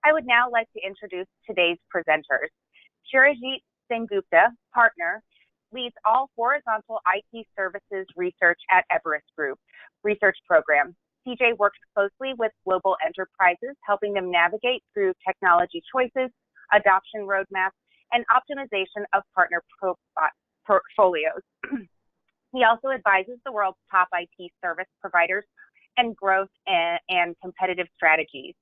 I would now like to introduce today's presenters. Shirajit Sengupta, partner, leads all horizontal IT services research at Everest Group research program. CJ works closely with global enterprises, helping them navigate through technology choices, adoption roadmaps, and optimization of partner portfolios. He also advises the world's top IT service providers and growth and competitive strategies.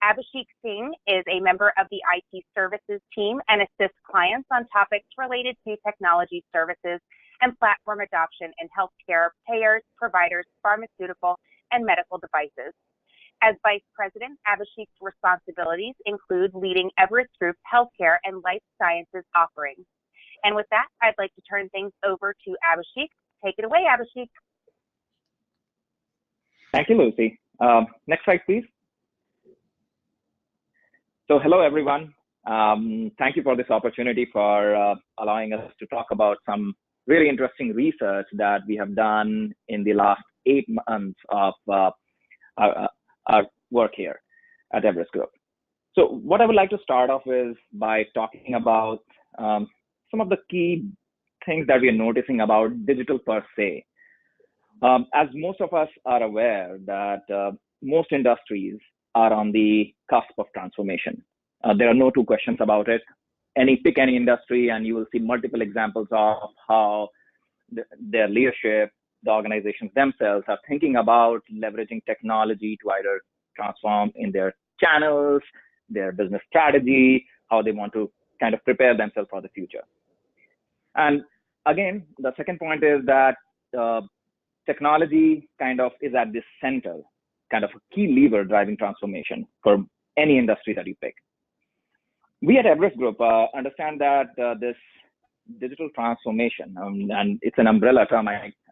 Abhishek Singh is a member of the IT services team and assists clients on topics related to technology services and platform adoption in healthcare, payers, providers, pharmaceutical, and medical devices. As Vice President, Abhishek's responsibilities include leading Everest Group's healthcare and life sciences offerings. And with that, I'd like to turn things over to Abhishek. Take it away, Abhishek. Thank you, Lucy. Next slide, please. So hello, everyone. Thank you for this opportunity for allowing us to talk about some really interesting research that we have done in the last 8 months of our work here at Everest Group. So what I would like to start off is by talking about some of the key things that we are noticing about digital per se. As most of us are aware that most industries are on the cusp of transformation. There are no two questions about it. Pick any industry and you will see multiple examples of how their leadership, the organizations themselves are thinking about leveraging technology to either transform in their channels, their business strategy, how they want to kind of prepare themselves for the future. And again, the second point is that technology kind of is at the center, kind of a key lever driving transformation for any industry that you pick. We at Everest Group understand that this digital transformation, and it's an umbrella term,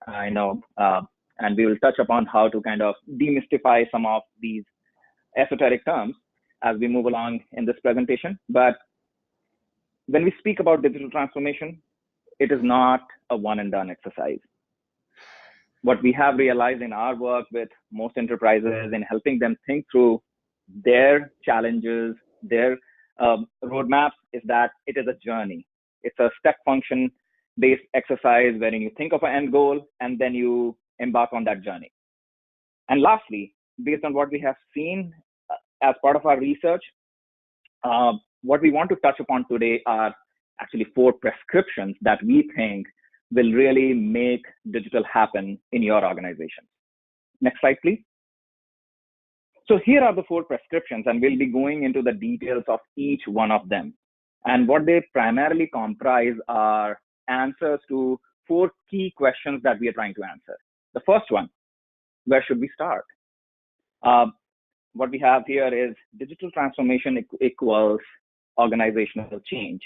I know, and we will touch upon how to kind of demystify some of these esoteric terms as we move along in this presentation. But when we speak about digital transformation, it is not a one and done exercise. What we have realized in our work with most enterprises in helping them think through their challenges, their roadmaps, is that it is a journey. It's a step function based exercise wherein you think of an end goal and then you embark on that journey. And lastly, based on what we have seen as part of our research, what we want to touch upon today are actually 4 prescriptions that we think will really make digital happen in your organization. Next slide, please. So here are the 4 prescriptions, and we'll be going into the details of each one of them. And what they primarily comprise are answers to 4 key questions that we are trying to answer. The first one, where should we start? What we have here is digital transformation equals organizational change.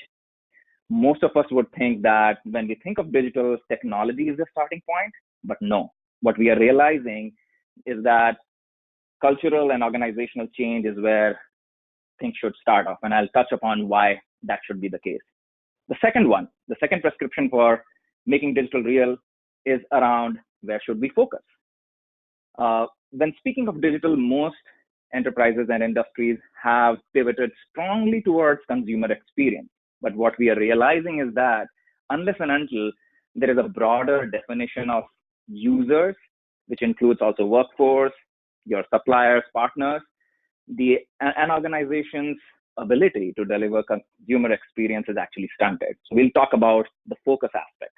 Most of us would think that when we think of digital, technology is the starting point, but no. What we are realizing is that cultural and organizational change is where things should start off, and I'll touch upon why that should be the case. The second prescription for making digital real is around where should we focus. When speaking of digital, most enterprises and industries have pivoted strongly towards consumer experience. But what we are realizing is that unless and until there is a broader definition of users, which includes also workforce, your suppliers, partners, an organization's ability to deliver consumer experience is actually stunted. So we'll talk about the focus aspect.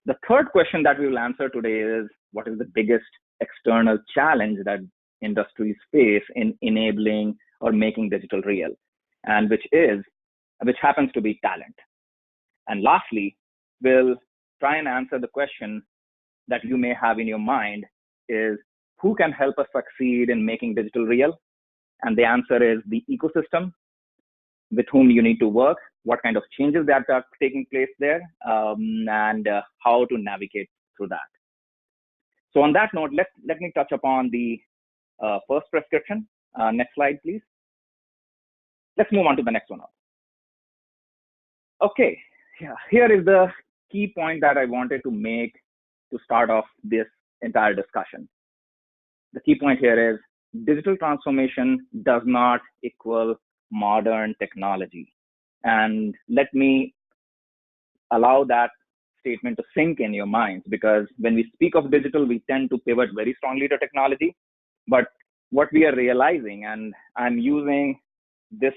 The third question that we will answer today is, what is the biggest external challenge that industries face in enabling or making digital real, and which happens to be talent. And lastly, we'll try and answer the question that you may have in your mind is, who can help us succeed in making digital real? And the answer is the ecosystem with whom you need to work, what kind of changes that are taking place there, and how to navigate through that. So on that note, let me touch upon the first prescription. Next slide, please. Let's move on to the next one. Okay, here is the key point that I wanted to make to start off this entire discussion. The key point here is digital transformation does not equal modern technology. And let me allow that statement to sink in your minds, because when we speak of digital, we tend to pivot very strongly to technology. But what we are realizing, and I'm using this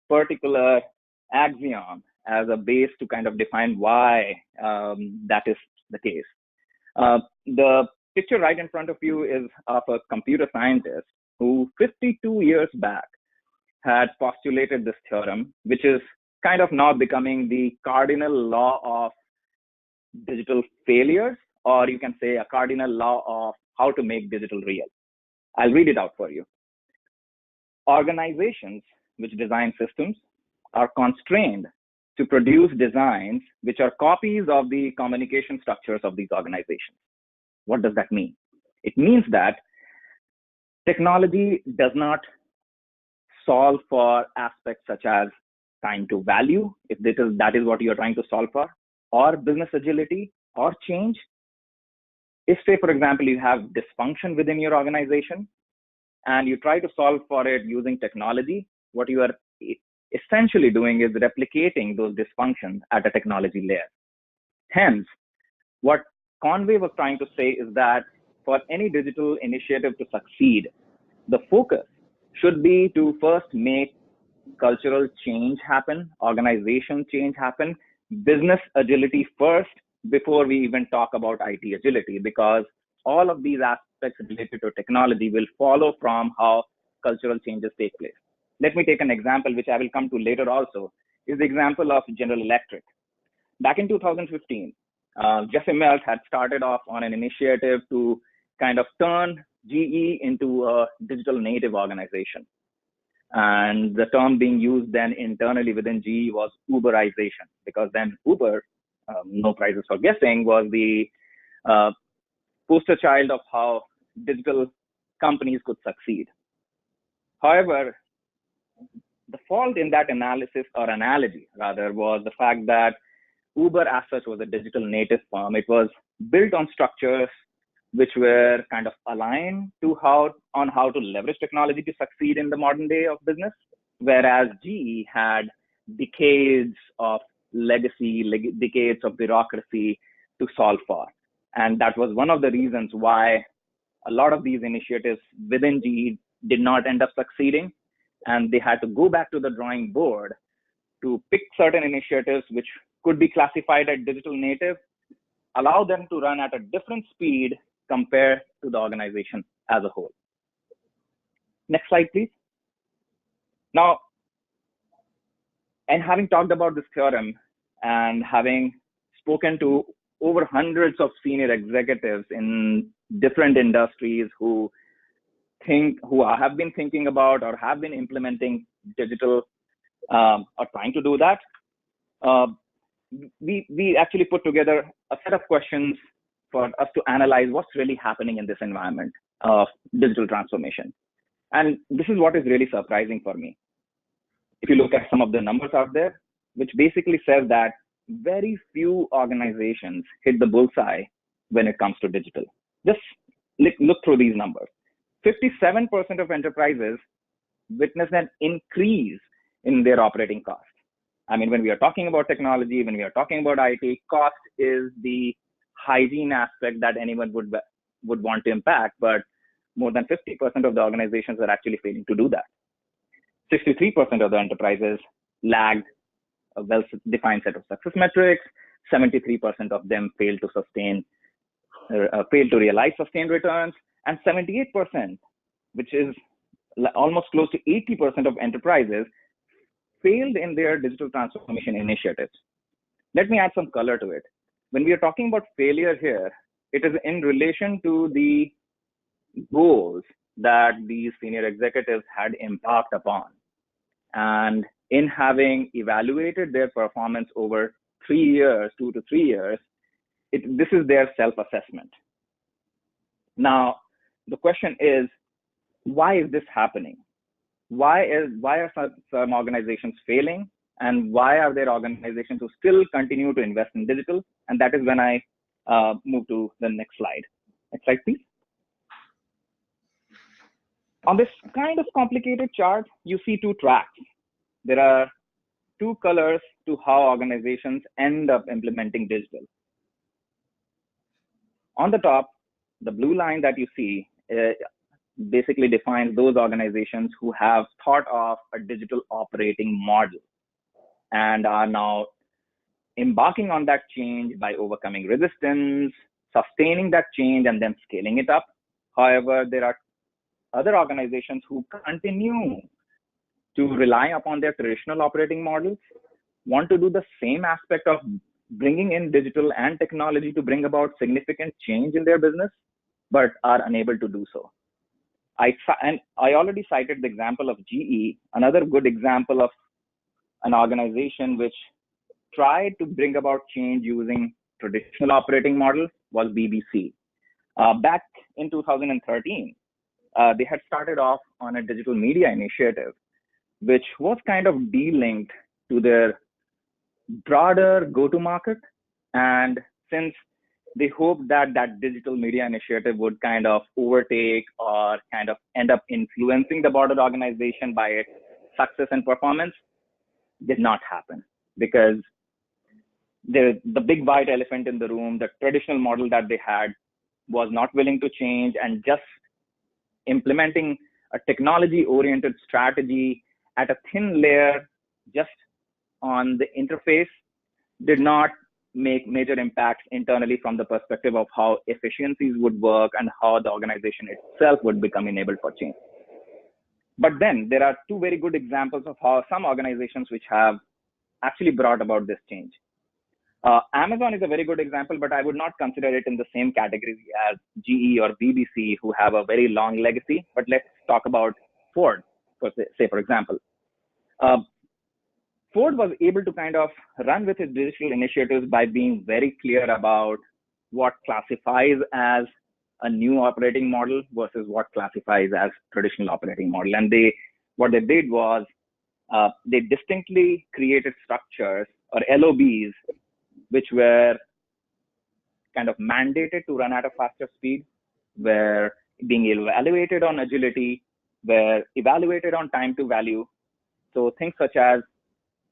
particular axiom as a base to kind of define why that is the case. The picture right in front of you is of a computer scientist who 52 years back had postulated this theorem, which is kind of now becoming the cardinal law of digital failures, or you can say a cardinal law of how to make digital real. I'll read it out for you. Organizations which design systems are constrained to produce designs which are copies of the communication structures of these organizations. What does that mean? It means that technology does not solve for aspects such as time to value, if that is what you're trying to solve for, or business agility or change. If, say, for example, you have dysfunction within your organization and you try to solve for it using technology, what you are essentially doing is replicating those dysfunctions at a technology layer. Hence, what Conway was trying to say is that for any digital initiative to succeed, the focus should be to first make cultural change happen, organization change happen, business agility first before we even talk about IT agility, because all of these aspects related to technology will follow from how cultural changes take place. Let me take an example, which I will come to later also, is the example of General Electric. Back in 2015, Jesse Mills had started off on an initiative to kind of turn GE into a digital native organization. And the term being used then internally within GE was Uberization, because then Uber, no prizes for guessing, was the poster child of how digital companies could succeed. However, the fault in that analysis, or analogy rather, was the fact that Uber as such was a digital native firm. It was built on structures which were kind of aligned to how to leverage technology to succeed in the modern day of business, whereas GE had decades of legacy, decades of bureaucracy to solve for. And that was one of the reasons why a lot of these initiatives within GE did not end up succeeding. And they had to go back to the drawing board to pick certain initiatives which could be classified as digital native, allow them to run at a different speed compared to the organization as a whole. Next slide, please. Now, and having talked about this theorem and having spoken to over hundreds of senior executives in different industries who have been thinking about or have been implementing digital or trying to do that, we actually put together a set of questions for us to analyze what's really happening in this environment of digital transformation. And this is what is really surprising for me. If you look at some of the numbers out there, which basically says that very few organizations hit the bullseye when it comes to digital. Just look through these numbers. 57% of enterprises witnessed an increase in their operating costs. I mean, when we are talking about technology, when we are talking about IT, cost is the hygiene aspect that anyone would want to impact, but more than 50% of the organizations are actually failing to do that. 63% of the enterprises lagged a well-defined set of success metrics. 73% of them failed to realize sustained returns, and 78%, which is almost close to 80% of enterprises, failed in their digital transformation initiatives. Let me add some color to it. When we are talking about failure here, it is in relation to the goals that these senior executives had embarked upon. And in having evaluated their performance over 2 to 3 years, this is their self-assessment. Now, the question is, why is this happening? Why are some organizations failing, and why are there organizations who still continue to invest in digital? And that is when I move to the next slide. Next slide, please. On this kind of complicated chart, you see two tracks. There are two colors to how organizations end up implementing digital. On the top, the blue line that you see basically defines those organizations who have thought of a digital operating model and are now embarking on that change by overcoming resistance, sustaining that change, and then scaling it up. However, there are other organizations who continue to rely upon their traditional operating models, want to do the same aspect of bringing in digital and technology to bring about significant change in their business, but are unable to do so. I already cited the example of GE. Another good example of an organization which tried to bring about change using traditional operating models was BBC. Back in 2013, they had started off on a digital media initiative, which was kind of de-linked to their broader go-to-market. And since they hoped that that digital media initiative would kind of overtake or kind of end up influencing the broader organization by its success and performance, did not happen because the big white elephant in the room, the traditional model that they had, was not willing to change, and just implementing a technology-oriented strategy at a thin layer just on the interface did not make major impacts internally from the perspective of how efficiencies would work and how the organization itself would become enabled for change. But then there are two very good examples of how some organizations which have actually brought about this change. Amazon is a very good example, but I would not consider it in the same category as GE or BBC, who have a very long legacy. But let's talk about Ford, for example. Ford was able to kind of run with its digital initiatives by being very clear about what classifies as a new operating model versus what classifies as traditional operating model. And what they did was they distinctly created structures or LOBs which were kind of mandated to run at a faster speed, were being evaluated on agility, were evaluated on time to value. So things such as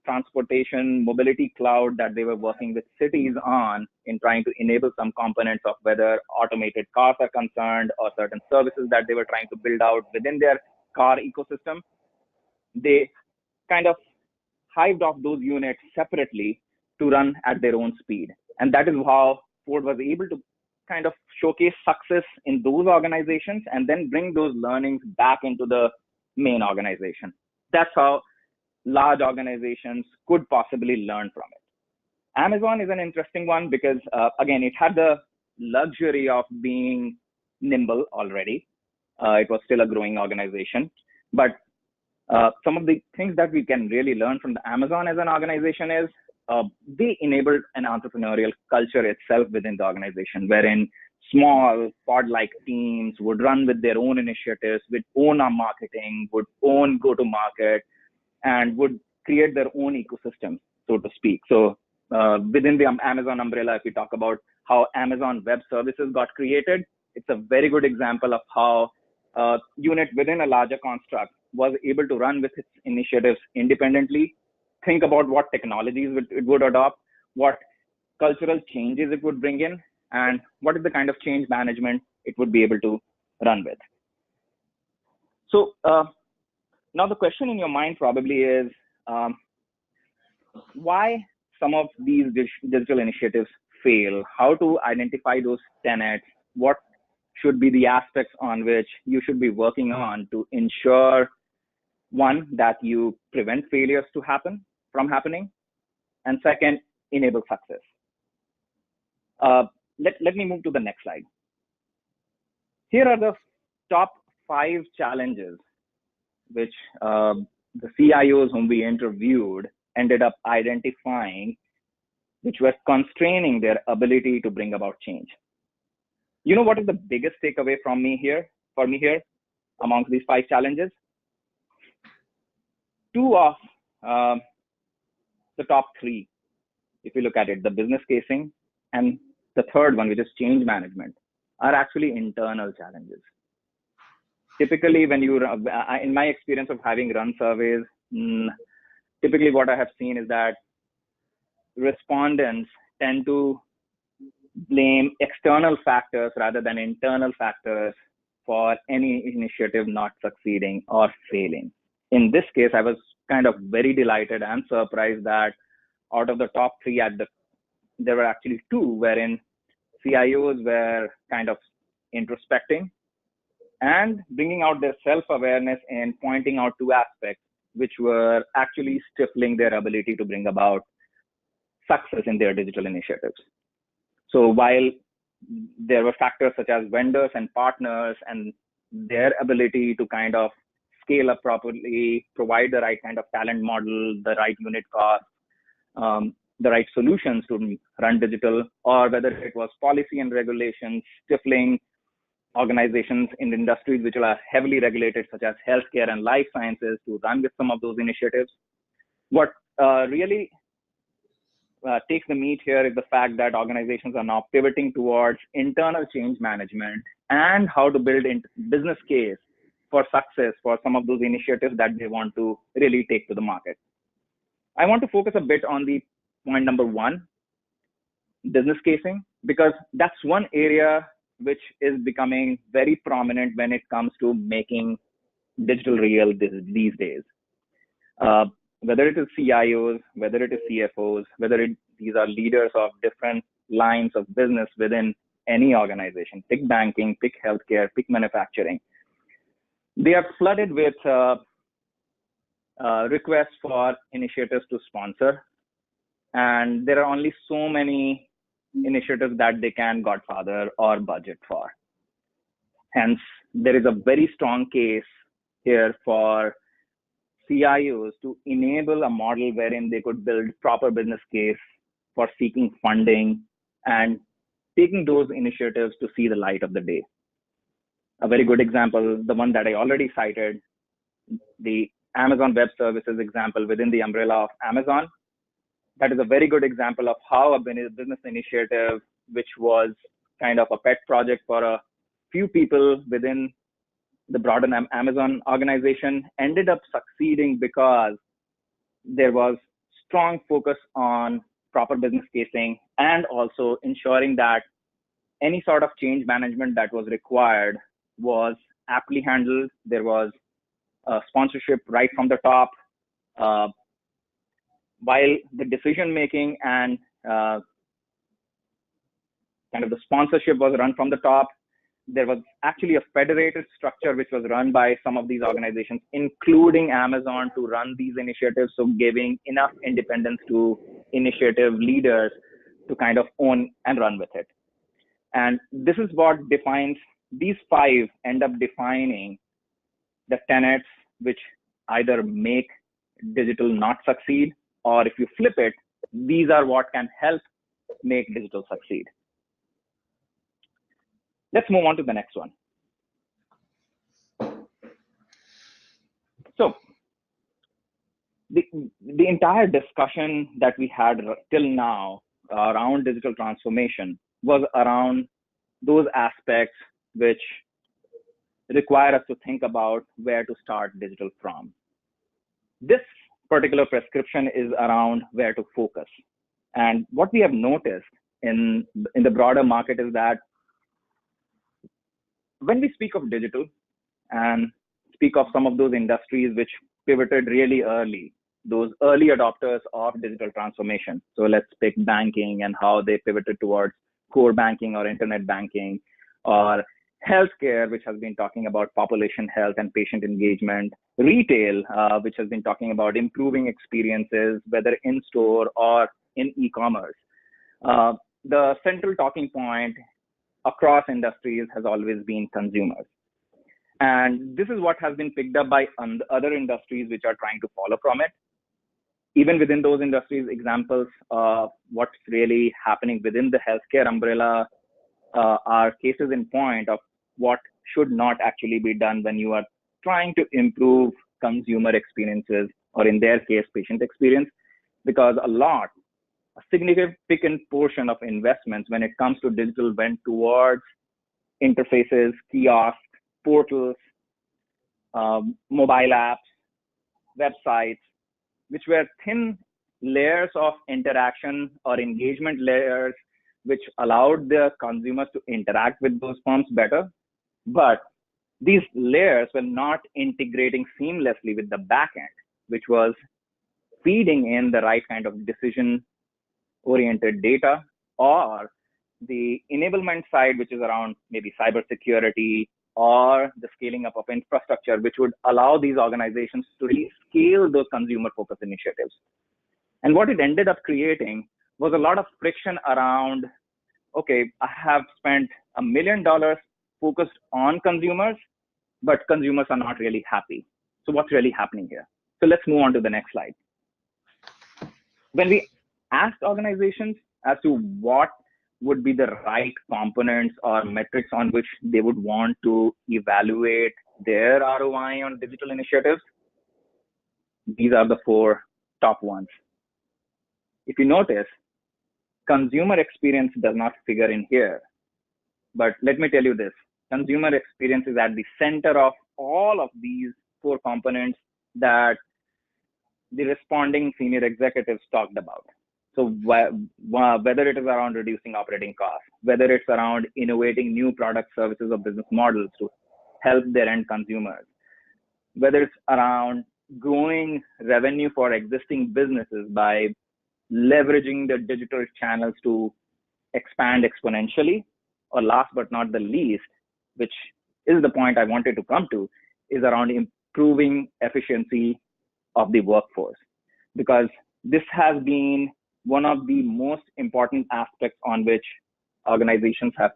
transportation, mobility cloud that they were working with cities on in trying to enable some components of whether automated cars are concerned or certain services that they were trying to build out within their car ecosystem. They kind of hived off those units separately to run at their own speed. And that is how Ford was able to kind of showcase success in those organizations and then bring those learnings back into the main organization. That's how large organizations could possibly learn from it. Amazon is an interesting one because, again, it had the luxury of being nimble already. It was still a growing organization. But some of the things that we can really learn from the Amazon as an organization is they enabled an entrepreneurial culture itself within the organization, wherein small pod-like teams would run with their own initiatives, would own our marketing, would own go-to-market, and would create their own ecosystem, so to speak. So within the Amazon umbrella, if we talk about how Amazon Web Services got created, it's a very good example of how a unit within a larger construct was able to run with its initiatives independently, think about what technologies it would adopt, what cultural changes it would bring in, and what is the kind of change management it would be able to run with. So now the question in your mind probably is why some of these digital initiatives fail, how to identify those tenets, what should be the aspects on which you should be working on to ensure, one, that you prevent failures from happening, and second, enable success. Let me move to the next slide. Here are the top 5 challenges which the CIOs whom we interviewed ended up identifying, which were constraining their ability to bring about change. You know what is the biggest takeaway for me here amongst these 5 challenges? 2 of the top 3, if you look at it, the business casing and the third one, which is change management, are actually internal challenges. typically when you, in my experience of having run surveys, typically what I have seen is that respondents tend to blame external factors rather than internal factors for any initiative not succeeding or failing. In this case, I was kind of very delighted and surprised that out of the top three, there were actually two wherein CIOs were kind of introspecting and bringing out their self-awareness and pointing out two aspects which were actually stifling their ability to bring about success in their digital initiatives. So while there were factors such as vendors and partners and their ability to kind of scale up properly, provide the right kind of talent model, the right unit cost, the right solutions to run digital, or whether it was policy and regulations stifling organizations in industries which are heavily regulated, such as healthcare and life sciences, to run with some of those initiatives. What really takes the meat here is the fact that organizations are now pivoting towards internal change management and how to build a business case for success for some of those initiatives that they want to really take to the market. I want to focus a bit on the point number one, business casing, because that's one area which is becoming very prominent when it comes to making digital real these days. Whether it is CIOs, whether it is CFOs, these are leaders of different lines of business within any organization, pick banking, pick healthcare, pick manufacturing. They are flooded with requests for initiatives to sponsor. And there are only so many initiatives that they can godfather or budget for. Hence, there is a very strong case here for CIOs to enable a model wherein they could build proper business case for seeking funding and taking those initiatives to see the light of the day. A very good example, the one that I already cited, the Amazon Web Services example within the umbrella of Amazon. That is a very good example of how a business initiative, which was kind of a pet project for a few people within the broader Amazon organization, ended up succeeding because there was strong focus on proper business casing and also ensuring that any sort of change management that was required was aptly handled. There was sponsorship right from the top. While the decision making and kind of the sponsorship was run from the top, there was actually a federated structure which was run by some of these organizations, including Amazon, to run these initiatives, so giving enough independence to initiative leaders to kind of own and run with it. And this is what defines, these five end up defining the tenets which either make digital not succeed, or if you flip it, these are what can help make digital succeed. Let's move on to the next one. So the entire discussion that we had till now around digital transformation was around those aspects which require us to think about where to start digital from. This particular prescription is around where to focus. And what we have noticed in the broader market is that when we speak of digital and speak of some of those industries which pivoted really early, those early adopters of digital transformation. So let's pick banking and how they pivoted towards core banking or internet banking, or healthcare, which has been talking about population health and patient engagement, retail, which has been talking about improving experiences, whether in store or in e-commerce. The central talking point across industries has always been consumers. And this is what has been picked up by other industries which are trying to follow from it. Even within those industries, examples of what's really happening within the healthcare umbrella are cases in point of what should not actually be done when you are trying to improve consumer experiences, or in their case, patient experience, because a significant portion of investments when it comes to digital went towards interfaces, kiosks, portals, mobile apps, websites, which were thin layers of interaction or engagement layers, which allowed the consumers to interact with those firms better. But these layers were not integrating seamlessly with the backend, which was feeding in the right kind of decision oriented data, or the enablement side, which is around maybe cybersecurity or the scaling up of infrastructure, which would allow these organizations to really scale those consumer focused initiatives. And what it ended up creating was a lot of friction around, okay, I have spent $1 million focused on consumers, but consumers are not really happy. So what's really happening here? So let's move on to the next slide. When we asked organizations as to what would be the right components or metrics on which they would want to evaluate their ROI on digital initiatives, these are the 4 top ones. If you notice, consumer experience does not figure in here. But let me tell you this, consumer experience is at the center of all of these 4 components that the responding senior executives talked about. So whether it is around reducing operating costs, whether it's around innovating new products, services, or business models to help their end consumers, whether it's around growing revenue for existing businesses by leveraging the digital channels to expand exponentially, or last but not the least, which is the point I wanted to come to, is around improving efficiency of the workforce. Because this has been one of the most important aspects on which organizations have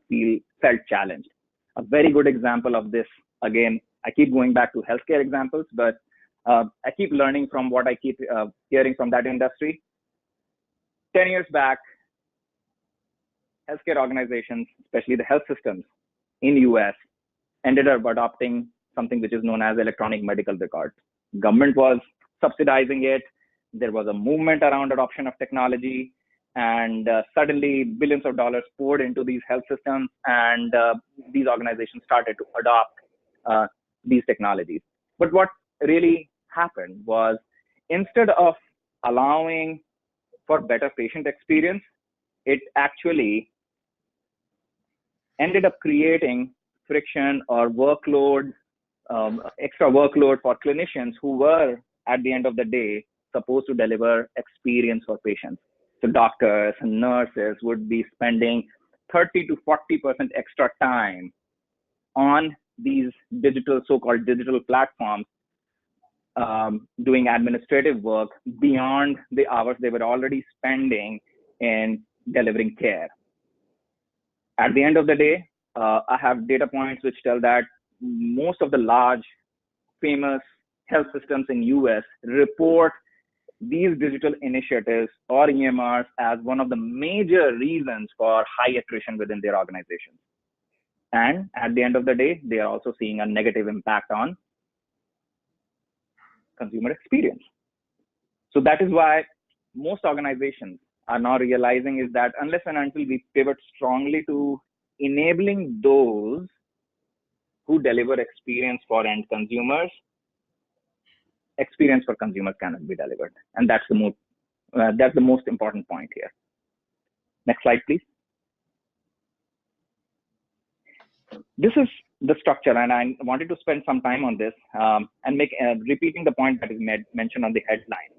felt challenged. A very good example of this, again, I keep going back to healthcare examples, but I keep learning from what I keep hearing from that industry. 10 years back, healthcare organizations, especially the health systems in US, ended up adopting something which is known as electronic medical records. Government was subsidizing it. There was a movement around adoption of technology, and suddenly billions of dollars poured into these health systems, and these organizations started to adopt these technologies. But what really happened was, instead of allowing for better patient experience, it actually ended up creating friction or workload, extra workload for clinicians who were, at the end of the day, supposed to deliver experience for patients. So doctors and nurses would be spending 30 to 40% extra time on these digital, so-called digital platforms, doing administrative work beyond the hours they were already spending in delivering care. At the end of the day, I have data points which tell that most of the large, famous health systems in US report these digital initiatives or EMRs as one of the major reasons for high attrition within their organizations. And at the end of the day, they are also seeing a negative impact on consumer experience. So that is why most organizations are now realizing is that unless and until we pivot strongly to enabling those who deliver experience for end consumers, experience for consumers cannot be delivered. And that's the most important point here. Next slide, please. This is the structure, and I wanted to spend some time on this and repeating the point that is mentioned on the headline.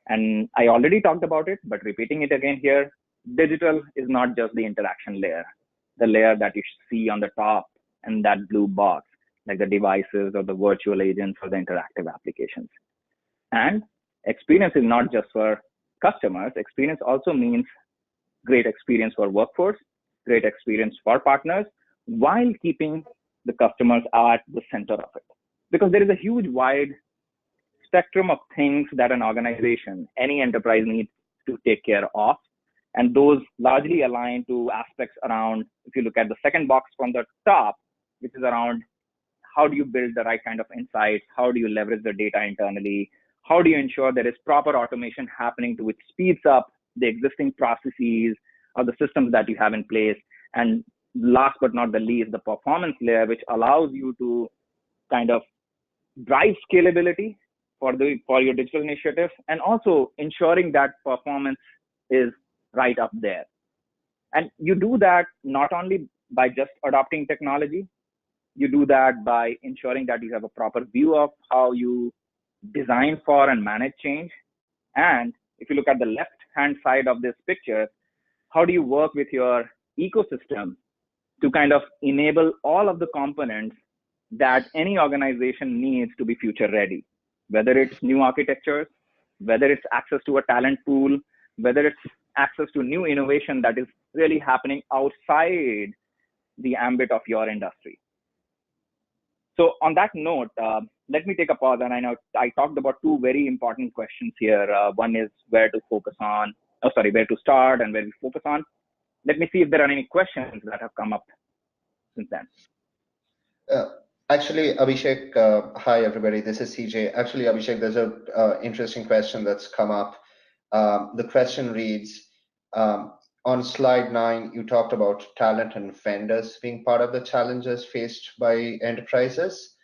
And I already talked about it, but repeating it again here, digital is not just the interaction layer, the layer that you see on the top and that blue box, like the devices or the virtual agents or the interactive applications. And experience is not just for customers. Experience also means great experience for workforce, great experience for partners, while keeping the customers at the center of it. Because there is a huge wide spectrum of things that an organization, any enterprise needs to take care of. And those largely align to aspects around, if you look at the second box from the top, which is around how do you build the right kind of insights? How do you leverage the data internally? How do you ensure there is proper automation happening to which speeds up the existing processes or the systems that you have in place? And last but not the least, the performance layer, which allows you to kind of drive scalability for your digital initiatives, and also ensuring that performance is right up there. And you do that not only by just adopting technology, you do that by ensuring that you have a proper view of how you design for and manage change. And if you look at the left hand side of this picture, how do you work with your ecosystem to kind of enable all of the components that any organization needs to be future ready, whether it's new architectures, whether it's access to a talent pool, whether it's access to new innovation that is really happening outside the ambit of your industry. So on that note, let me take a pause. And I know I talked about two very important questions here. One is where to focus on, where to start and where we focus on. Let me see if there are any questions that have come up since then. Actually, Abhishek, hi everybody, this is CJ. Actually, Abhishek, there's a interesting question that's come up. The question reads, on slide 9, you talked about talent and vendors being part of the challenges faced by enterprises.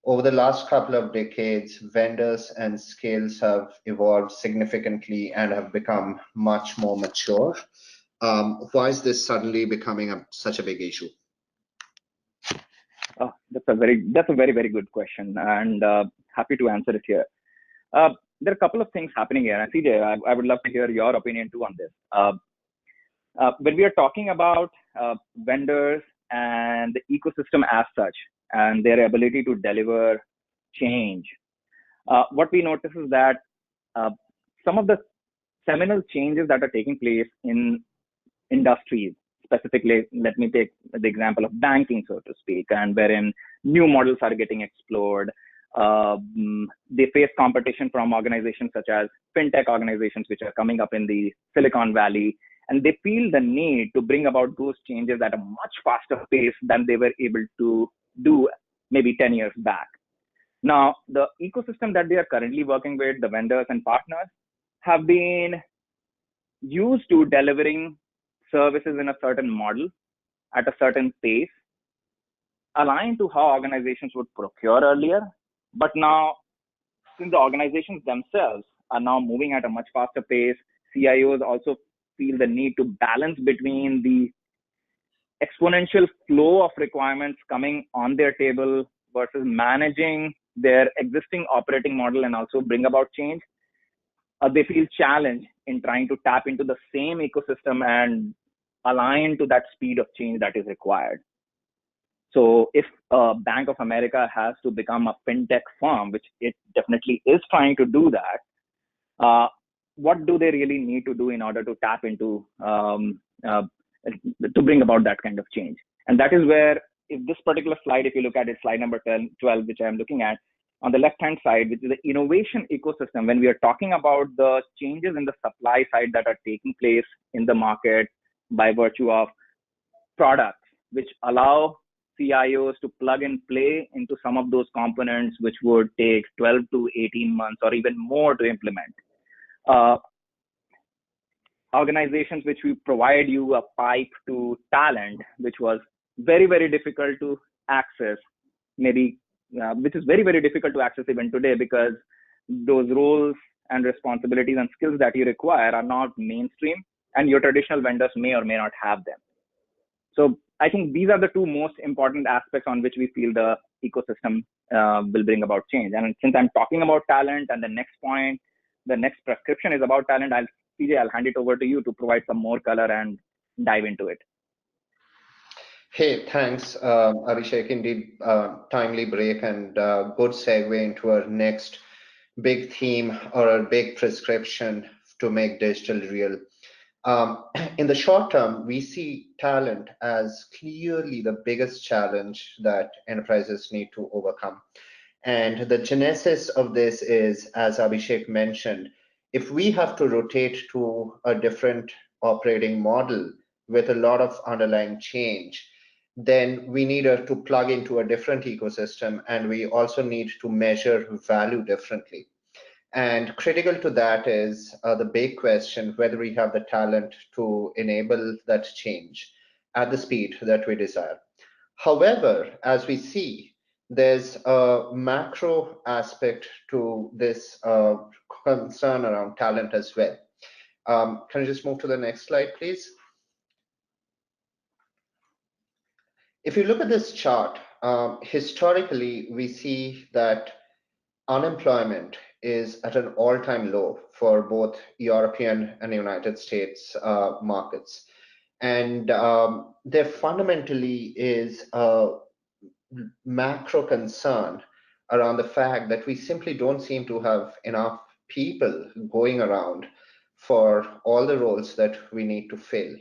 Over the last couple of decades, vendors and skills have evolved significantly and have become much more mature. Why is this suddenly becoming such a big issue? Oh, that's a very, very good question, and happy to answer it here. There are a couple of things happening here. And CJ, I would love to hear your opinion too on this. When we are talking about vendors and the ecosystem as such, and their ability to deliver change, what we notice is that some of the seminal changes that are taking place in industries, specifically, let me take the example of banking, so to speak, and wherein new models are getting explored. They face competition from organizations such as fintech organizations, which are coming up in the Silicon Valley, and they feel the need to bring about those changes at a much faster pace than they were able to do maybe 10 years back. Now, the ecosystem that they are currently working with, the vendors and partners, have been used to delivering services in a certain model at a certain pace, aligned to how organizations would procure earlier. But now, since the organizations themselves are now moving at a much faster pace, CIOs also feel the need to balance between the exponential flow of requirements coming on their table versus managing their existing operating model and also bring about change. They feel challenged in trying to tap into the same ecosystem and align to that speed of change that is required. So if Bank of America has to become a fintech firm, which it definitely is trying to do that, what do they really need to do in order to tap into, to bring about that kind of change? And that is where, if this particular slide, if you look at it, slide number 12, which I'm looking at, on the left-hand side, which is the innovation ecosystem, when we are talking about the changes in the supply side that are taking place in the market by virtue of products, which allow CIOs to plug and play into some of those components, which would take 12 to 18 months or even more to implement. Organizations which we provide you a pipe to talent, which was very, very difficult to access, maybe which is very, very difficult to access even today, because those roles and responsibilities and skills that you require are not mainstream, and your traditional vendors may or may not have them. So I think these are the two most important aspects on which we feel the ecosystem will bring about change. And since I'm talking about talent, and the next point, the next prescription is about talent, CJ, I'll hand it over to you to provide some more color and dive into it. Hey, thanks, Abhishek. Indeed, timely break and good segue into our next big theme or a big prescription to make digital real. In the short term, we see talent as clearly the biggest challenge that enterprises need to overcome. And the genesis of this is, as Abhishek mentioned, if we have to rotate to a different operating model with a lot of underlying change, then we need to plug into a different ecosystem, and we also need to measure value differently. And critical to that is the big question, whether we have the talent to enable that change at the speed that we desire. However, as we see, there's a macro aspect to this concern around talent as well. Can you just move to the next slide, please? If you look at this chart, historically, we see that unemployment is at an all-time low for both European and United States markets. And there fundamentally is a macro concern around the fact that we simply don't seem to have enough people going around for all the roles that we need to fill.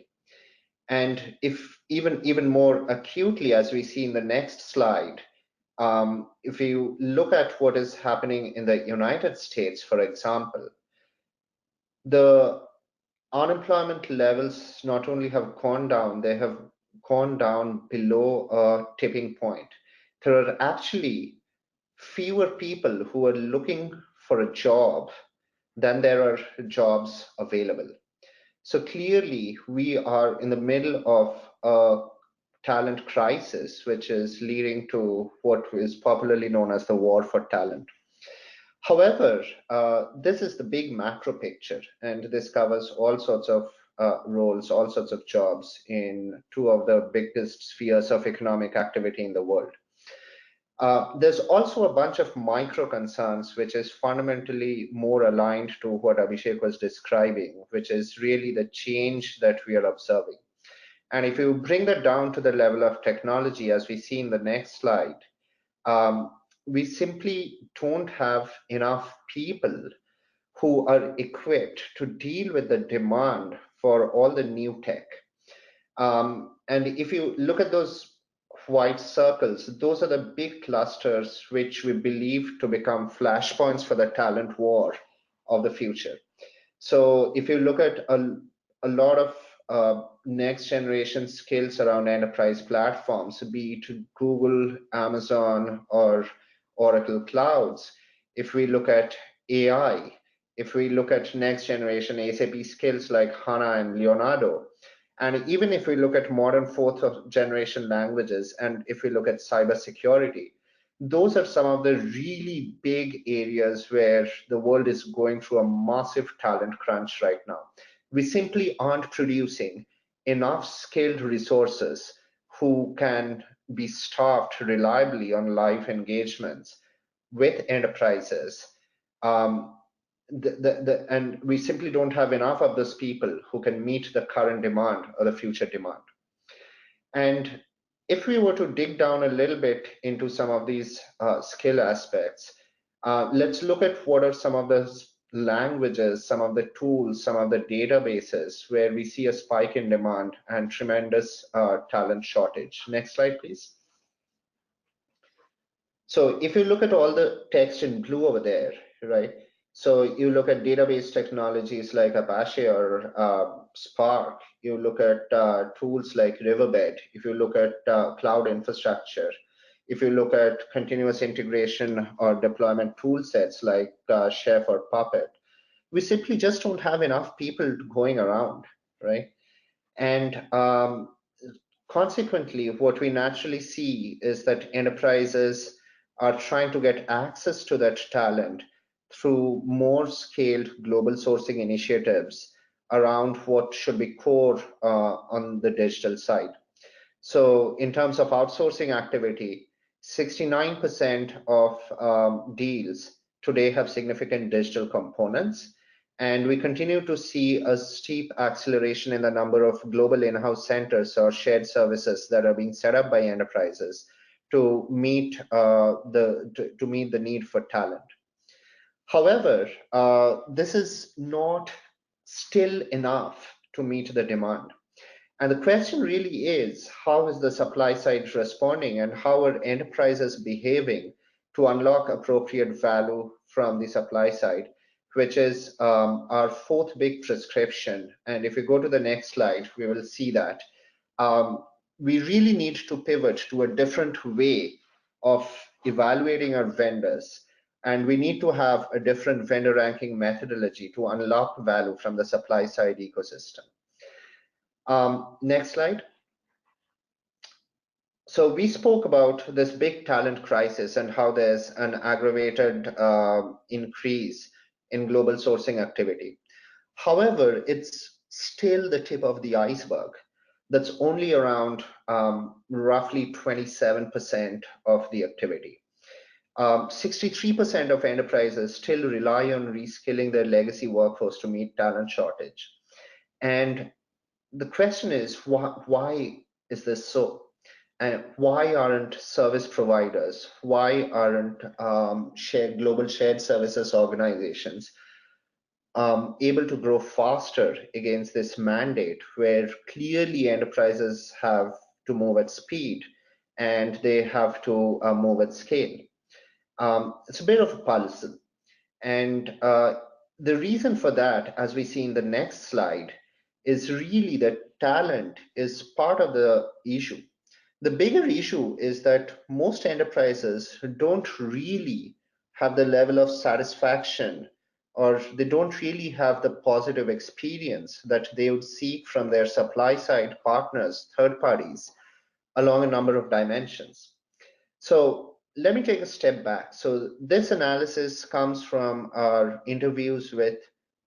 And if even more acutely, as we see in the next slide, if you look at what is happening in the United States, for example, the unemployment levels not only have gone down, they have gone down below a tipping point. There are actually fewer people who are looking for a job than there are jobs available. So clearly, we are in the middle of a talent crisis, which is leading to what is popularly known as the war for talent. However, this is the big macro picture, and this covers all sorts of roles, all sorts of jobs in two of the biggest spheres of economic activity in the world. There's also a bunch of micro concerns, which is fundamentally more aligned to what Abhishek was describing, which is really the change that we are observing. And if you bring that down to the level of technology, as we see in the next slide, we simply don't have enough people who are equipped to deal with the demand for all the new tech. And if you look at those white circles, those are the big clusters which we believe to become flashpoints for the talent war of the future. So if you look at a lot of next generation skills around enterprise platforms, be it Google, Amazon, or Oracle Clouds, if we look at AI, if we look at next generation SAP skills like HANA and Leonardo, and even if we look at modern fourth generation languages, and if we look at cybersecurity, those are some of the really big areas where the world is going through a massive talent crunch right now. We simply aren't producing enough skilled resources who can be staffed reliably on live engagements with enterprises. And we simply don't have enough of those people who can meet the current demand or the future demand. And if we were to dig down a little bit into some of these skill aspects, let's look at what are some of the languages, some of the tools, some of the databases where we see a spike in demand and tremendous talent shortage. Next slide, please. So if you look at all the text in blue over there, right? So you look at database technologies like Apache or Spark. You look at tools like Riverbed. If you look at cloud infrastructure, if you look at continuous integration or deployment tool sets like Chef or Puppet, we simply just don't have enough people going around, right? And consequently, what we naturally see is that enterprises are trying to get access to that talent through more scaled global sourcing initiatives around what should be core on the digital side. So in terms of outsourcing activity, 69% of deals today have significant digital components. And we continue to see a steep acceleration in the number of global in-house centers or shared services that are being set up by enterprises to meet the need for talent. However, this is not still enough to meet the demand. And the question really is, how is the supply side responding and how are enterprises behaving to unlock appropriate value from the supply side, which is our fourth big prescription. And if we go to the next slide, we will see that. We really need to pivot to a different way of evaluating our vendors. And we need to have a different vendor ranking methodology to unlock value from the supply side ecosystem. Next slide. So we spoke about this big talent crisis and how there's an aggravated increase in global sourcing activity. However, it's still the tip of the iceberg. That's only around roughly 27% of the activity. 63% of enterprises still rely on reskilling their legacy workforce to meet talent shortage. And the question is, why is this so? And why aren't service providers, why aren't global shared services organizations able to grow faster against this mandate where clearly enterprises have to move at speed and they have to move at scale? It's a bit of a puzzle. And the reason for that, as we see in the next slide, is really that talent is part of the issue. The bigger issue is that most enterprises don't really have the level of satisfaction, or they don't really have the positive experience that they would seek from their supply side partners, third parties, along a number of dimensions. So let me take a step back. So this analysis comes from our interviews with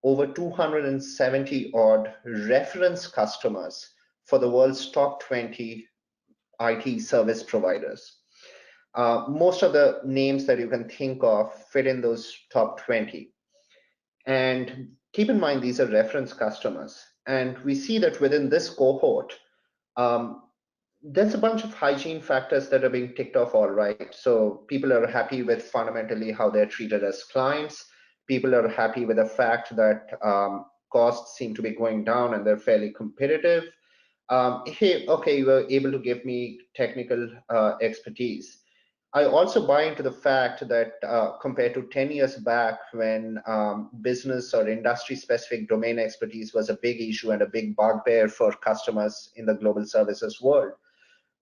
over 270 odd reference customers for the world's top 20 IT service providers. Most of the names that you can think of fit in those top 20. And keep in mind, these are reference customers. And we see that within this cohort, there's a bunch of hygiene factors that are being ticked off all right. So people are happy with fundamentally how they're treated as clients. People are happy with the fact that costs seem to be going down and they're fairly competitive. Hey, okay, you were able to give me technical expertise. I also buy into the fact that compared to 10 years back when business or industry specific domain expertise was a big issue and a big bugbear for customers in the global services world,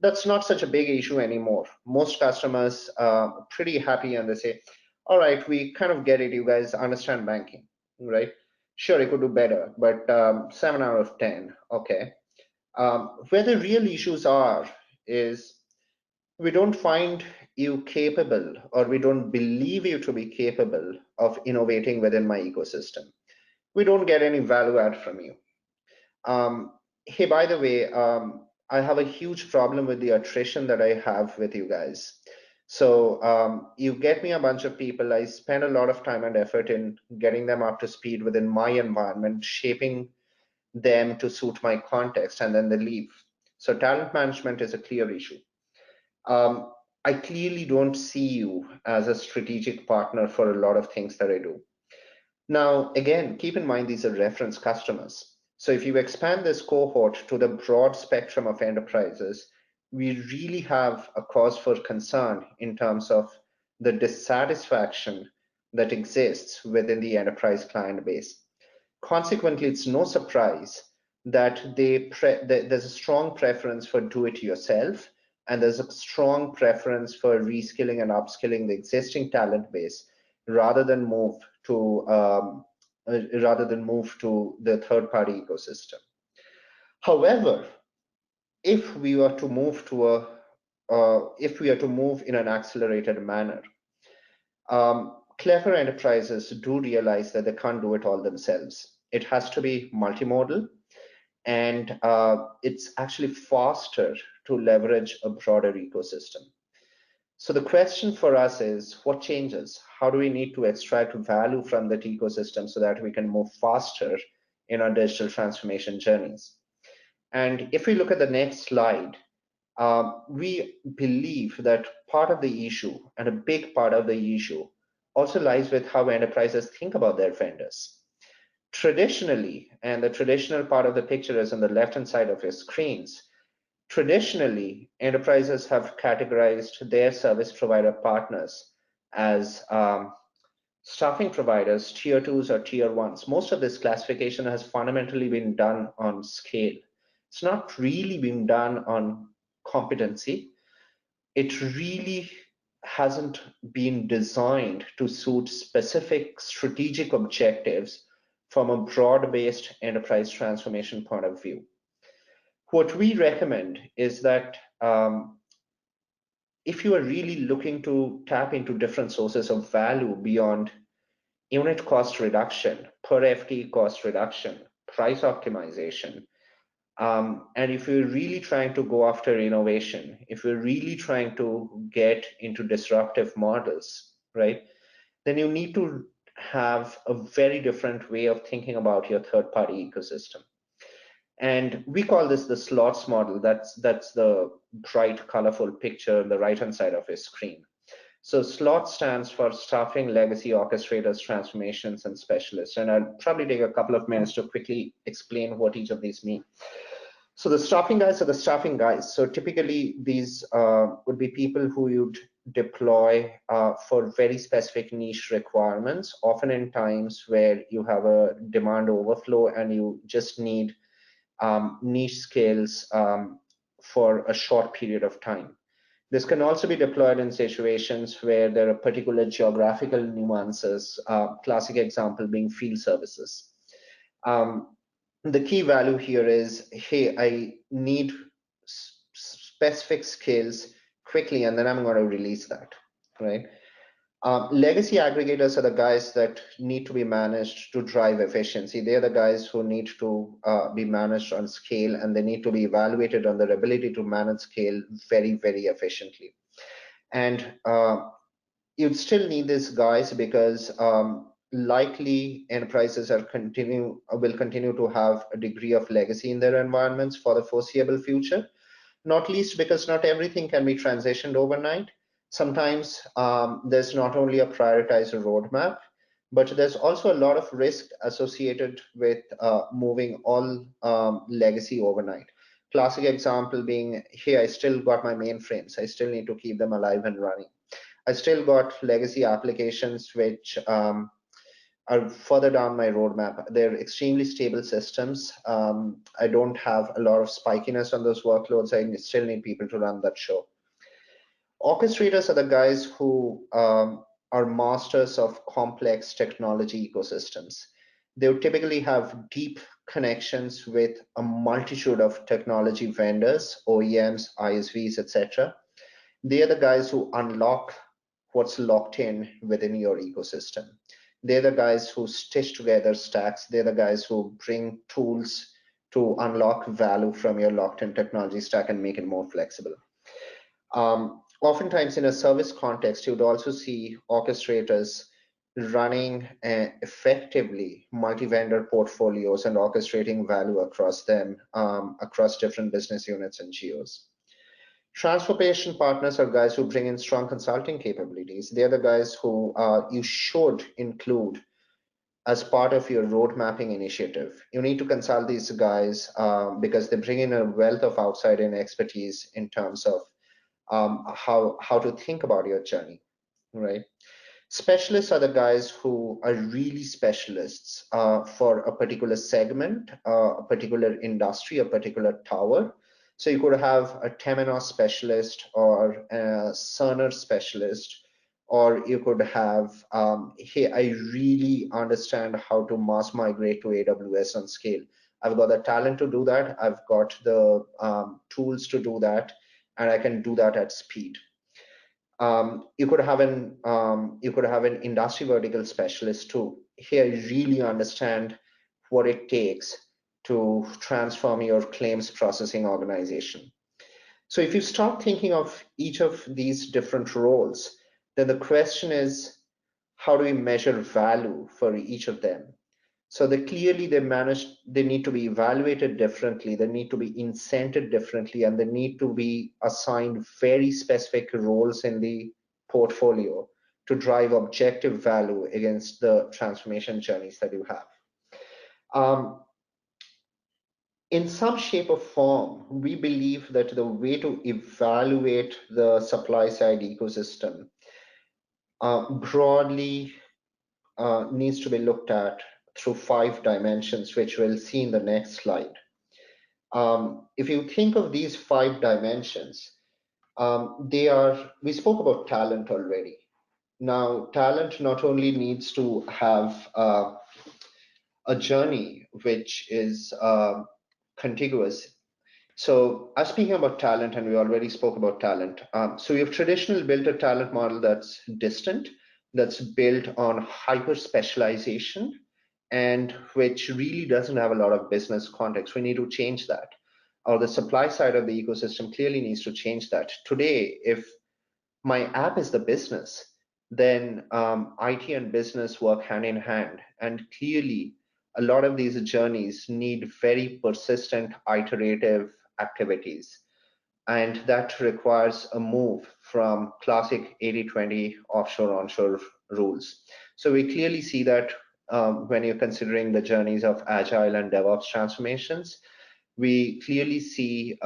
that's not such a big issue anymore. Most customers are pretty happy and they say, all right, we kind of get it. You guys understand banking, right? Sure, you could do better, but 7 out of 10, okay. Where the real issues are is we don't find you capable, or we don't believe you to be capable of innovating within my ecosystem. We don't get any value add from you. Hey, by the way, I have a huge problem with the attrition that I have with you guys. So you get me a bunch of people. I spend a lot of time and effort in getting them up to speed within my environment, shaping them to suit my context, and then they leave. So talent management is a clear issue. I clearly don't see you as a strategic partner for a lot of things that I do. Now, again, keep in mind these are reference customers. So if you expand this cohort to the broad spectrum of enterprises, we really have a cause for concern in terms of the dissatisfaction that exists within the enterprise client base. Consequently, it's no surprise that there's a strong preference for do-it-yourself, and there's a strong preference for reskilling and upskilling the existing talent base rather than move to the third-party ecosystem. However, if we are to move in an accelerated manner, clever enterprises do realize that they can't do it all themselves. It has to be multimodal, and it's actually faster to leverage a broader ecosystem. So the question for us is, what changes? How do we need to extract value from that ecosystem so that we can move faster in our digital transformation journeys? And if we look at the next slide, we believe that part of the issue, and a big part of the issue, also lies with how enterprises think about their vendors. Traditionally, and the traditional part of the picture is on the left-hand side of your screens, traditionally, enterprises have categorized their service provider partners as staffing providers, tier 2s or tier 1s. Most of this classification has fundamentally been done on scale. It's not really been done on competency. It really hasn't been designed to suit specific strategic objectives from a broad-based enterprise transformation point of view. What we recommend is that if you are really looking to tap into different sources of value beyond unit cost reduction, per FTE cost reduction, price optimization, and if you're really trying to go after innovation, if you're really trying to get into disruptive models, right, then you need to have a very different way of thinking about your third-party ecosystem. And we call this the slots model. That's the bright, colorful picture on the right-hand side of your screen. So SLOT stands for Staffing, Legacy, Orchestrators, Transformations, and Specialists. And I'll probably take a couple of minutes to quickly explain what each of these mean. So the staffing guys are the staffing guys. So typically these would be people who you'd deploy for very specific niche requirements, often in times where you have a demand overflow and you just need niche skills for a short period of time. This can also be deployed in situations where there are particular geographical nuances, classic example being field services. The key value here is, hey, I need specific skills quickly, and then I'm going to release that, right? Legacy aggregators are the guys that need to be managed to drive efficiency. They're the guys who need to be managed on scale, and they need to be evaluated on their ability to manage scale very, very efficiently. And you'd still need these guys because likely enterprises will continue to have a degree of legacy in their environments for the foreseeable future, not least because not everything can be transitioned overnight. Sometimes there's not only a prioritized roadmap, but there's also a lot of risk associated with moving all legacy overnight. Classic example being, hey, I still got my mainframes. I still need to keep them alive and running. I still got legacy applications which are further down my roadmap. They're extremely stable systems. I don't have a lot of spikiness on those workloads. I still need people to run that show. Orchestrators are the guys who are masters of complex technology ecosystems. They would typically have deep connections with a multitude of technology vendors, OEMs, ISVs, etc. They are the guys who unlock what's locked in within your ecosystem. They're the guys who stitch together stacks. They're the guys who bring tools to unlock value from your locked in technology stack and make it more flexible. Oftentimes in a service context, you'd also see orchestrators running effectively multi-vendor portfolios and orchestrating value across them, across different business units and geos. Transformation partners are guys who bring in strong consulting capabilities. They're the guys who you should include as part of your road mapping initiative. You need to consult these guys because they bring in a wealth of outside-in expertise in terms of how to think about your journey, right? Specialists are the guys who are really specialists for a particular segment, a particular industry, a particular tower. So you could have a Temenos specialist or a Cerner specialist, or you could have, hey, I really understand how to mass migrate to AWS on scale. I've got the talent to do that. I've got the tools to do that, and I can do that at speed. You could have an industry vertical specialist too. Here, you really understand what it takes to transform your claims processing organization. So if you start thinking of each of these different roles, then the question is, how do we measure value for each of them? So they clearly they need to be evaluated differently, they need to be incented differently, and they need to be assigned very specific roles in the portfolio to drive objective value against the transformation journeys that you have. In some shape or form, we believe that the way to evaluate the supply side ecosystem broadly needs to be looked at through 5 dimensions, which we'll see in the next slide. If you think of these 5 dimensions, we spoke about talent already. Now, talent not only needs to have a journey which is contiguous, So I was speaking about talent, and we already spoke about talent. So we've traditionally built a talent model that's distant, that's built on hyper specialization, and which really doesn't have a lot of business context. We need to change that. Or the supply side of the ecosystem clearly needs to change that. Today, if my app is the business, then IT and business work hand in hand. And clearly, a lot of these journeys need very persistent, iterative activities. And that requires a move from classic 80-20 offshore onshore rules. So we clearly see that when you're considering the journeys of agile and DevOps transformations, we clearly see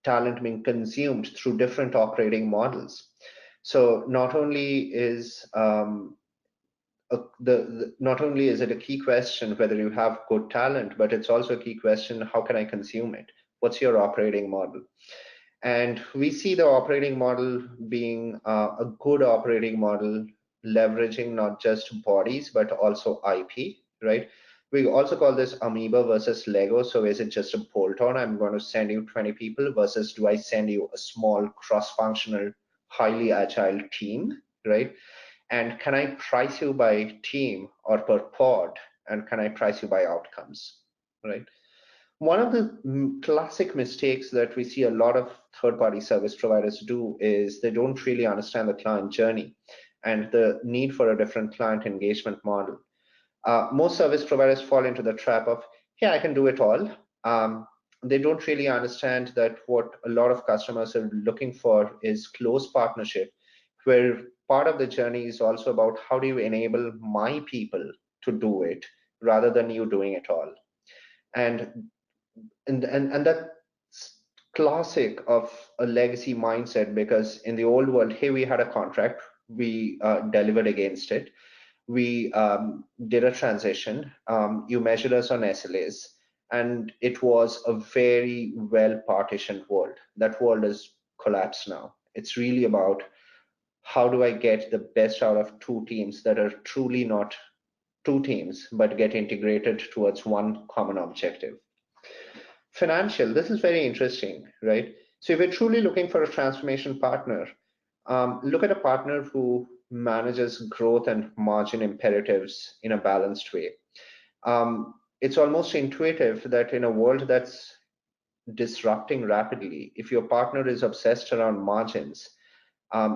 talent being consumed through different operating models. So not only is it a key question whether you have good talent, but it's also a key question, how can I consume it? What's your operating model? And we see the operating model being a good operating model, leveraging not just bodies, but also IP, right? We also call this amoeba versus Lego. So is it just a bolt-on? I'm going to send you 20 people versus do I send you a small cross-functional, highly agile team, right? And can I price you by team or per pod? And can I price you by outcomes, right? One of the classic mistakes that we see a lot of third-party service providers do is they don't really understand the client journey and the need for a different client engagement model. Most service providers fall into the trap of, hey, I can do it all. They don't really understand that what a lot of customers are looking for is close partnership, where part of the journey is also about how do you enable my people to do it rather than you doing it all. And that's classic of a legacy mindset, because in the old world, hey, we had a contract, we delivered against it, we did a transition, you measured us on SLAs, and it was a very well partitioned world. That world is collapsed now. It's really about how do I get the best out of two teams that are truly not two teams but get integrated towards one common objective. Financial, this is very interesting, right? So if you're truly looking for a transformation partner, look at a partner who manages growth and margin imperatives in a balanced way. It's almost intuitive that in a world that's disrupting rapidly, if your partner is obsessed around margins,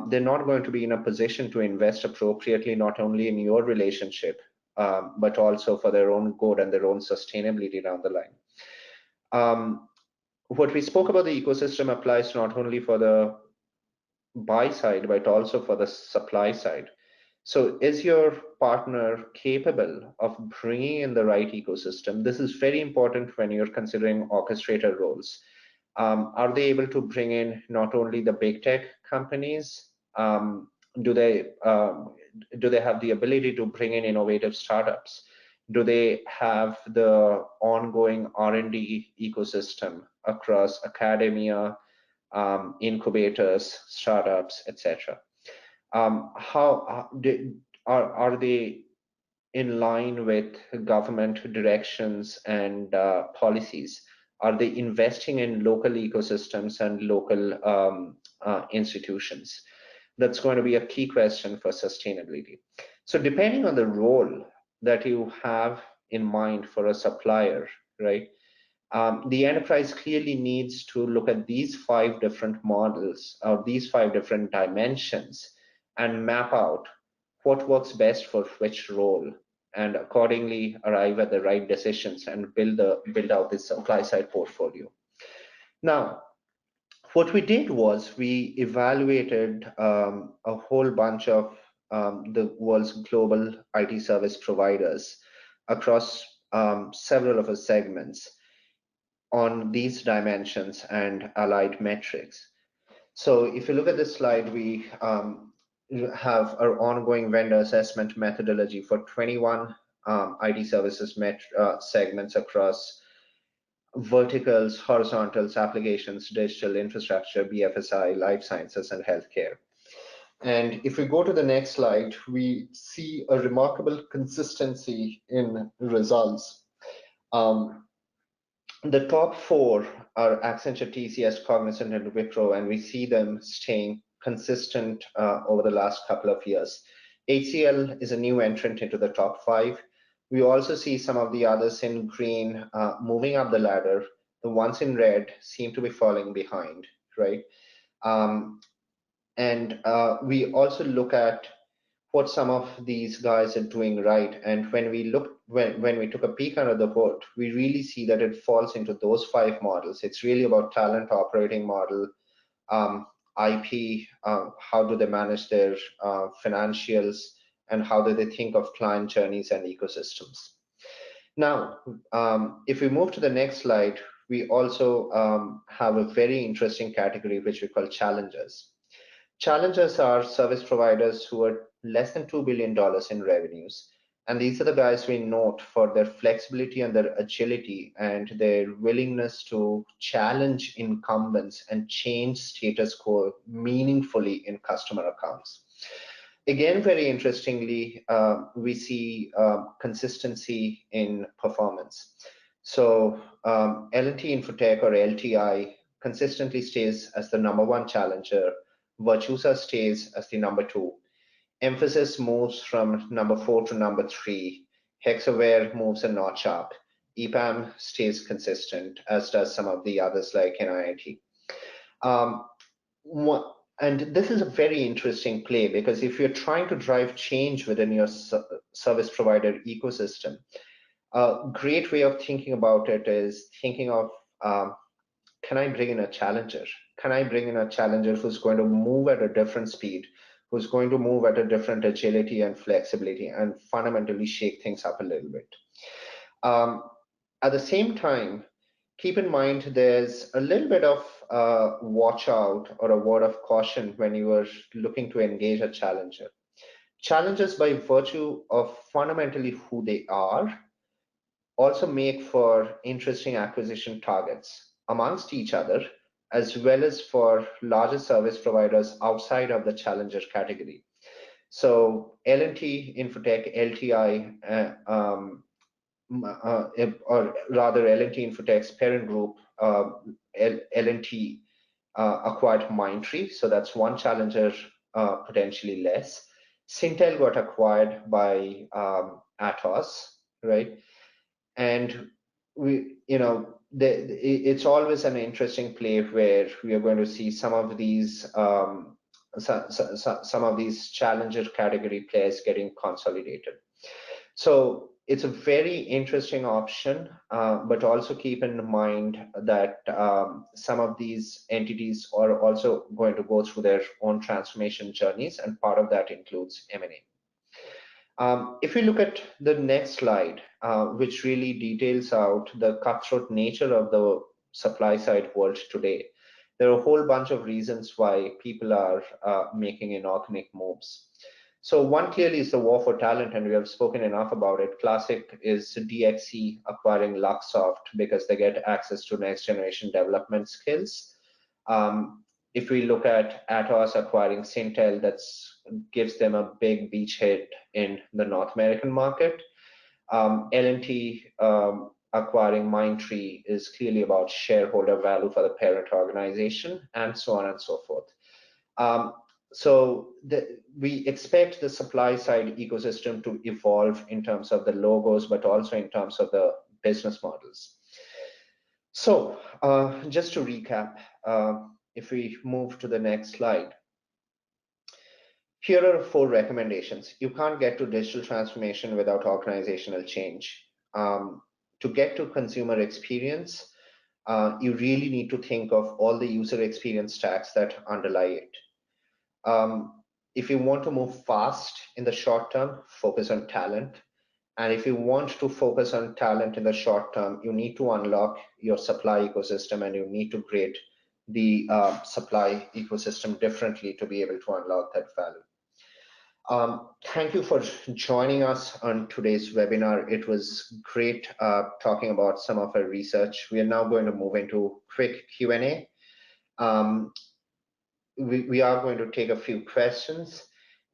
they're not going to be in a position to invest appropriately, not only in your relationship, but also for their own good and their own sustainability down the line. What we spoke about the ecosystem applies not only for the buy side, but also for the supply side. So is your partner capable of bringing in the right ecosystem? This is very important when you're considering orchestrator roles. Are they able to bring in not only the big tech companies? Do they have the ability to bring in innovative startups? Do they have the ongoing R&D ecosystem across academia, incubators, startups, etc.? Are they in line with government directions and policies? Are they investing in local ecosystems and local institutions? That's going to be a key question for sustainability. So depending on the role that you have in mind for a supplier, right? The enterprise clearly needs to look at these 5 different models or these 5 different dimensions and map out what works best for which role, and accordingly arrive at the right decisions and build out this supply side portfolio. Now, what we did was we evaluated a whole bunch of the world's global IT service providers across several of our segments on these dimensions and allied metrics. So if you look at this slide, we have our ongoing vendor assessment methodology for 21 IT services segments across verticals, horizontals, applications, digital infrastructure, BFSI, life sciences, and healthcare. And if we go to the next slide, we see a remarkable consistency in results. The top four are Accenture, TCS, Cognizant, and Wipro, and we see them staying consistent over the last couple of years. HCL is a new entrant into the top five. We also see some of the others in green moving up the ladder. The ones in red seem to be falling behind, right? And we also look at what some of these guys are doing right. And when we took a peek under the hood, we really see that it falls into those five models. It's really about talent, operating model, IP, how do they manage their financials, and how do they think of client journeys and ecosystems. Now, if we move to the next slide, we also have a very interesting category which we call challengers. Challengers are service providers who are less than $2 billion in revenues. And these are the guys we note for their flexibility and their agility and their willingness to challenge incumbents and change status quo meaningfully in customer accounts. Again, very interestingly, we see consistency in performance. So L&T Infotech, or LTI, consistently stays as the #1 challenger. Virtusa stays as the #2. Emphasis moves from #4 to #3. Hexaware moves a notch up. EPAM stays consistent, as does some of the others like NIIT. And this is a very interesting play, because if you're trying to drive change within your service provider ecosystem, a great way of thinking about it is thinking of, can I bring in a challenger? Can I bring in a challenger who's going to move at a different speed, who's going to move at a different agility and flexibility, and fundamentally shake things up a little bit? At the same time, keep in mind there's a little bit of watch out or a word of caution when you are looking to engage a challenger. Challengers, by virtue of fundamentally who they are, also make for interesting acquisition targets amongst each other, as well as for larger service providers outside of the challenger category. So L&T Infotech, LTI, or rather L&T Infotech's parent group, L&T, acquired Mindtree, so that's one challenger potentially less. Syntel got acquired by Atos, right? And it's always an interesting play where we are going to see some of these challenger category players getting consolidated. So it's a very interesting option, but also keep in mind that some of these entities are also going to go through their own transformation journeys, and part of that includes M&A. If we look at the next slide, which really details out the cutthroat nature of the supply side world today, there are a whole bunch of reasons why people are making inorganic moves. So one clearly is the war for talent, and we have spoken enough about it. Classic is DXC acquiring Luxoft because they get access to next generation development skills. If we look at Atos acquiring Syntel, that gives them a big beachhead in the North American market. L&T acquiring Mindtree is clearly about shareholder value for the parent organization, and so on and so forth. So we expect the supply side ecosystem to evolve in terms of the logos, but also in terms of the business models. So just to recap, if we move to the next slide, here are 4 recommendations. You can't get to digital transformation without organizational change. To get to consumer experience, you really need to think of all the user experience stacks that underlie it. If you want to move fast in the short term, focus on talent. And if you want to focus on talent in the short term, you need to unlock your supply ecosystem, and you need to create the supply ecosystem differently to be able to unlock that value. Thank you for joining us on today's webinar. It was great talking about some of our research. We are now going to move into quick Q&A. We are going to take a few questions.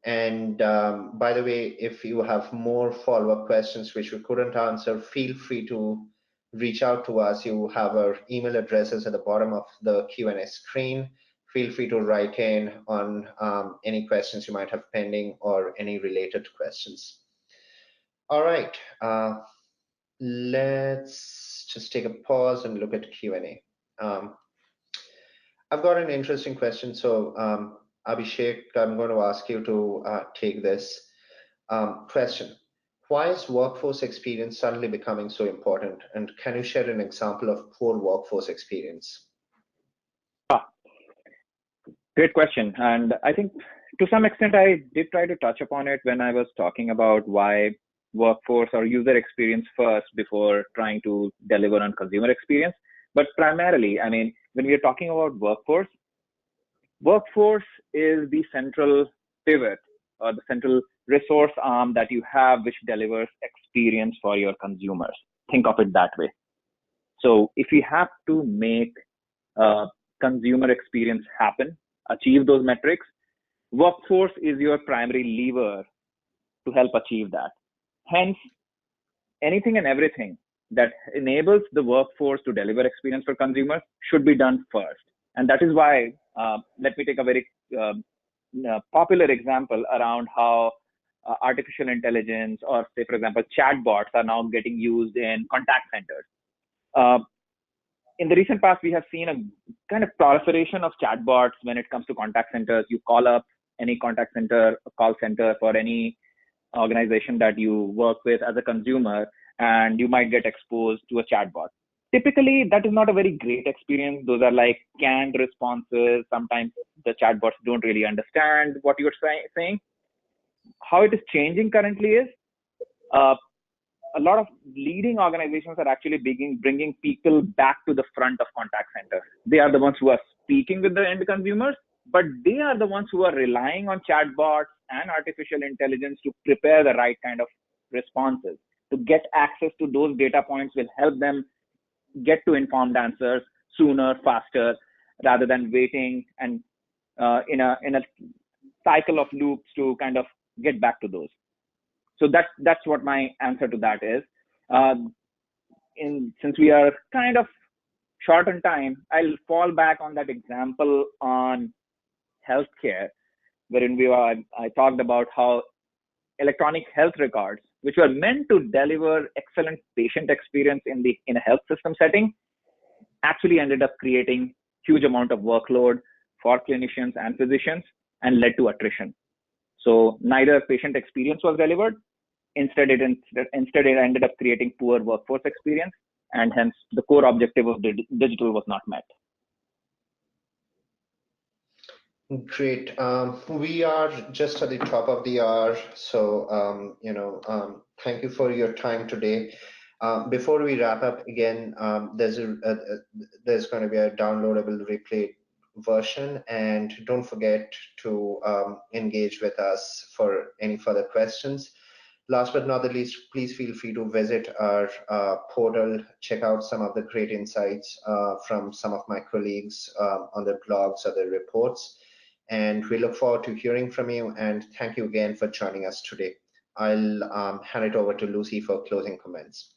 And by the way, if you have more follow-up questions which we couldn't answer, feel free to reach out to us. You have our email addresses at the bottom of the Q&A screen. Feel free to write in on any questions you might have pending or any related questions. All right, let's just take a pause and look at Q&A. I've got an interesting question. So Abhishek, I'm going to ask you to take this question. Why is workforce experience suddenly becoming so important? And can you share an example of poor workforce experience? Great question. And I think to some extent, I did try to touch upon it when I was talking about why workforce or user experience first before trying to deliver on consumer experience. But primarily, I mean, when we are talking about workforce is the central pivot or the central resource arm that you have, which delivers experience for your consumers. Think of it that way. So if you have to make consumer experience happen, achieve those metrics, workforce is your primary lever to help achieve that. Hence, anything and everything that enables the workforce to deliver experience for consumers should be done first. And that is why, let me take a very popular example around how artificial intelligence or, say, for example, chatbots are now getting used in contact centers. In the recent past, we have seen a kind of proliferation of chatbots when it comes to contact centers. You call up any contact center, call center for any organization that you work with as a consumer, and you might get exposed to a chatbot. Typically, that is not a very great experience. Those are like canned responses. Sometimes the chatbots don't really understand what you're saying. How it is changing currently is a lot of leading organizations are actually bringing people back to the front of contact centers. They are the ones who are speaking with the end consumers, but they are the ones who are relying on chatbots and artificial intelligence to prepare the right kind of responses. To get access to those data points will help them get to informed answers sooner, faster, rather than waiting and in a cycle of loops to kind of get back to those. So that's what my answer to that is. Since we are kind of short on time, I'll fall back on that example on healthcare, wherein I talked about how electronic health records, which were meant to deliver excellent patient experience in a health system setting, actually ended up creating huge amount of workload for clinicians and physicians and led to attrition. So neither patient experience was delivered. Instead, it ended up creating poor workforce experience, and hence the core objective of the digital was not met. Great. We are just at the top of the hour, so thank you for your time today. Before we wrap up, again, there's going to be a downloadable replay version, and don't forget to engage with us for any further questions. Last but not the least, please feel free to visit our portal, check out some of the great insights from some of my colleagues on their blogs or their reports. And we look forward to hearing from you. And thank you again for joining us today. I'll hand it over to Lucy for closing comments.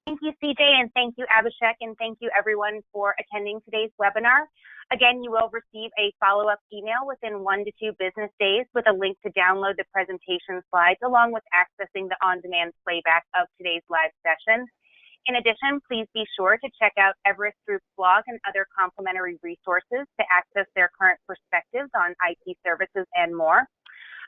Thank you, CJ, and thank you, Abhishek, and thank you, everyone, for attending today's webinar. Again, you will receive a follow-up email within 1 to 2 business days with a link to download the presentation slides, along with accessing the on-demand playback of today's live session. In addition, please be sure to check out Everest Group's blog and other complementary resources to access their current perspectives on IT services and more.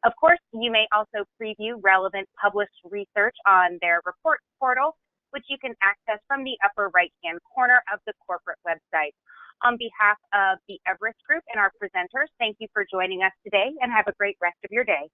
Of course, you may also preview relevant published research on their reports portal, which you can access from the upper right-hand corner of the corporate website. On behalf of the Everest Group and our presenters, thank you for joining us today and have a great rest of your day.